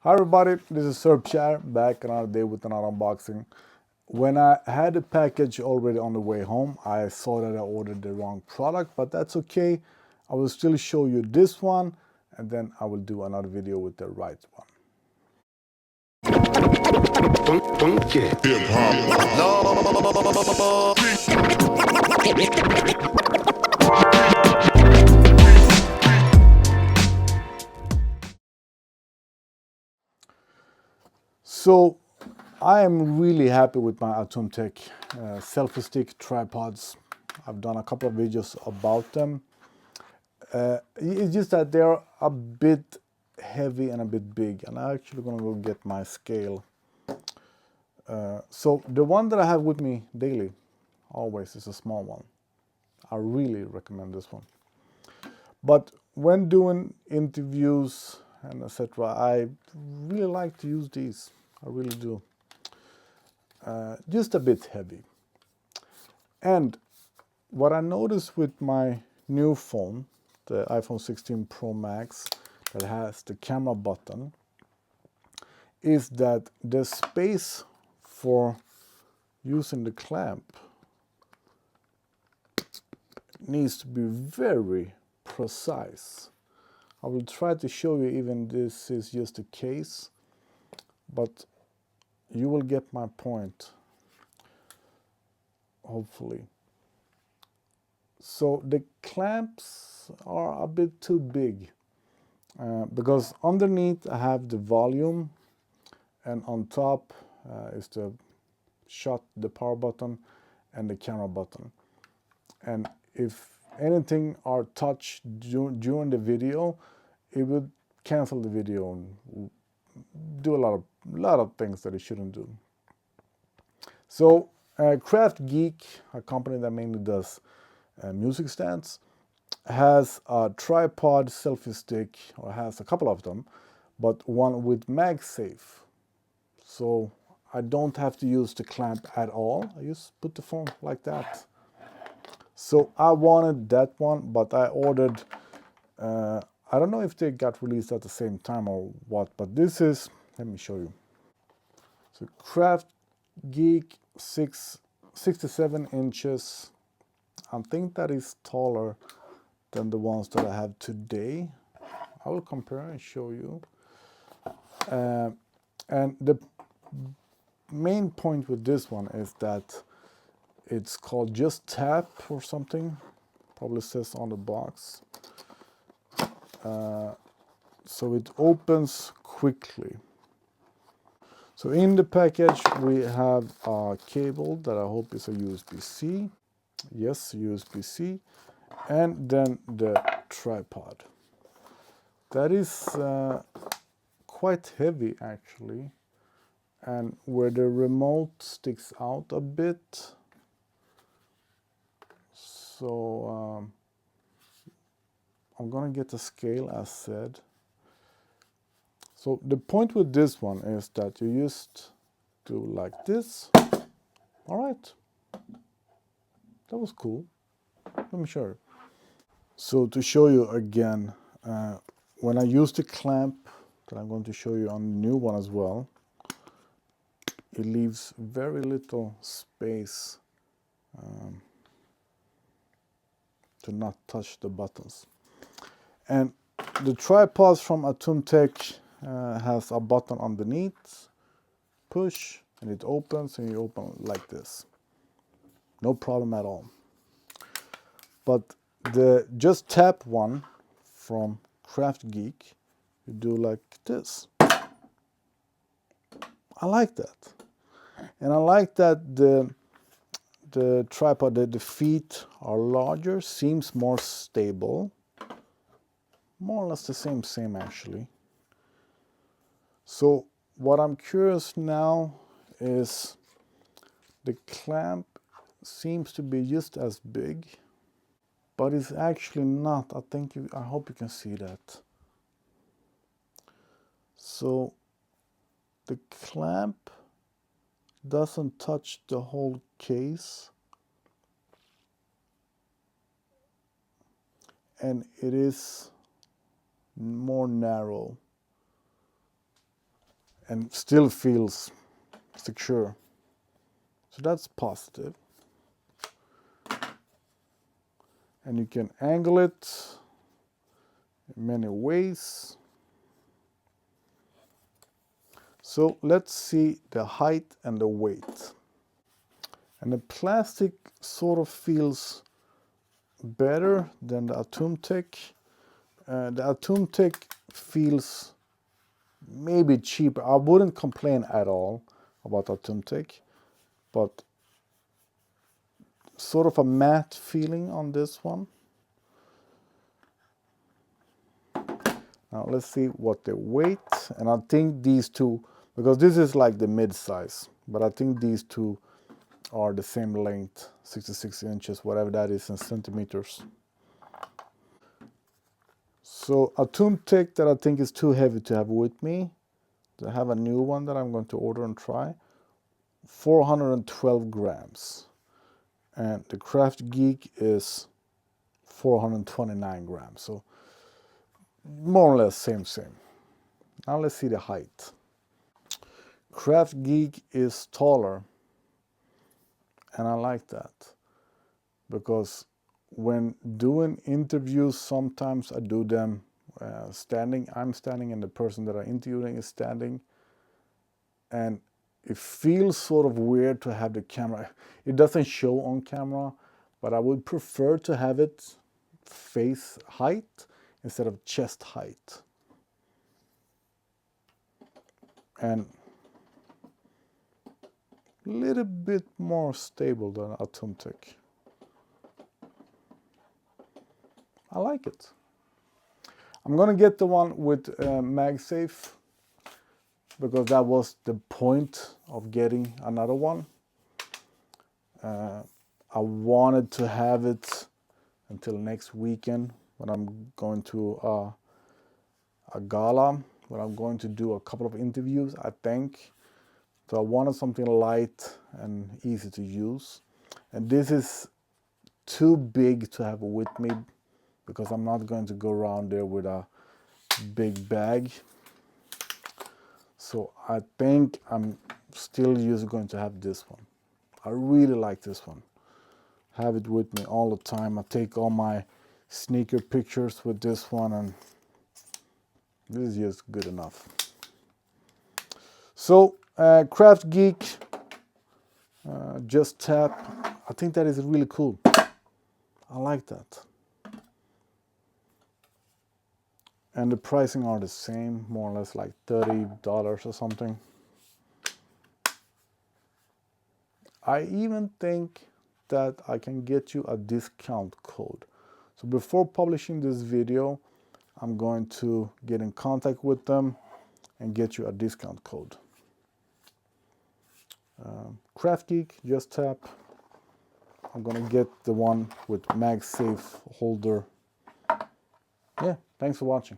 Hi everybody, this is Selfie back another day with another unboxing. When I had the package already on the way home, I saw that I ordered the wrong product, but that's okay. I will still show you this one, and then I will do another video with the right one. So I am really happy with my ATUMTEK selfie stick tripods. I've done a couple of videos about them. It's just that they're a bit heavy and a bit big, and I'm actually gonna go get my scale. So the one that I have with me daily, always, is a small one. I really recommend this one. But when doing interviews and etc., I really like to use these. I really do. Just a bit heavy. And what I noticed with my new phone, the iPhone 16 Pro Max, that has the camera button, is that the space for using the clamp needs to be very precise. I will try to show you, even this is just a case, but you will get my point, hopefully. So the clamps are a bit too big because underneath I have the volume, and on top is the power button and the camera button. And if anything are touched during the video, it would cancel the video and do a lot of things that it shouldn't do. So KraftGeek, a company that mainly does music stands, has a tripod selfie stick, or has a couple of them, but one with MagSafe. So I don't have to use the clamp at all. I just put the phone like that. So I wanted that one, but I ordered, I don't know if they got released at the same time or what, but this is, let me show you. So KraftGeek 67 inches. I think that is taller than the ones that I have today. I will compare and show you. And the main point with this one is that it's called JustTap or something. Probably says on the box. So it opens quickly. So in the package we have a cable that I hope is a USB-C. Yes, USB-C. And then the tripod. That is quite heavy actually. And where the remote sticks out a bit. So I'm gonna get a scale as said. So the point with this one is that you just do like this. All right, that was cool. Let me show you. So to show you again, when I use the clamp that I'm going to show you on the new one as well, it leaves very little space to not touch the buttons. And the tripods from ATUMTEK has a button underneath, push, and it opens, and you open like this. No problem at all. But the JustTap one from KraftGeek, you do like this. I like that. And I like that the tripod, the feet are larger, seems more stable. More or less the same actually. So what I'm curious now is the clamp seems to be just as big, but it's actually not. I hope you can see that. So the clamp doesn't touch the whole case, and it is more narrow. and still feels secure. So that's positive. And you can angle it in many ways. So let's see the height and the weight. And the plastic sort of feels better than the ATUMTEK. The ATUMTEK feels maybe cheaper. I wouldn't complain at all about ATUMTEK, but sort of a matte feeling on this one. Now let's see what they weight, and I think these two, because this is like the mid-size, but I think these two are the same length, 66 inches, whatever that is in centimeters. So ATUMTEK that I think is too heavy to have with me. I have a new one that I'm going to order and try. 412 grams. And the KraftGeek is 429 grams. So more or less same. Now let's see the height. KraftGeek is taller. And I like that. Because when doing interviews, sometimes I do them standing. I'm standing and the person that I'm interviewing is standing. And it feels sort of weird to have the camera. It doesn't show on camera, but I would prefer to have it face height instead of chest height. And a little bit more stable than ATUMTEK. I like it. I'm gonna get the one with MagSafe, because that was the point of getting another one. I wanted to have it until next weekend when I'm going to a gala, where I'm going to do a couple of interviews, I think. So I wanted something light and easy to use. And this is too big to have with me, because I'm not going to go around there with a big bag. So I think I'm still going to have this one. I really like this one. Have it with me all the time. I take all my sneaker pictures with this one, and this is just good enough. So KraftGeek, JustTap, I think that is really cool. I like that. And the pricing are the same, more or less like $30 or something. I even think that I can get you a discount code. So before publishing this video, I'm going to get in contact with them and get you a discount code. KraftGeek, JustTap. I'm gonna get the one with MagSafe holder. Yeah, thanks for watching.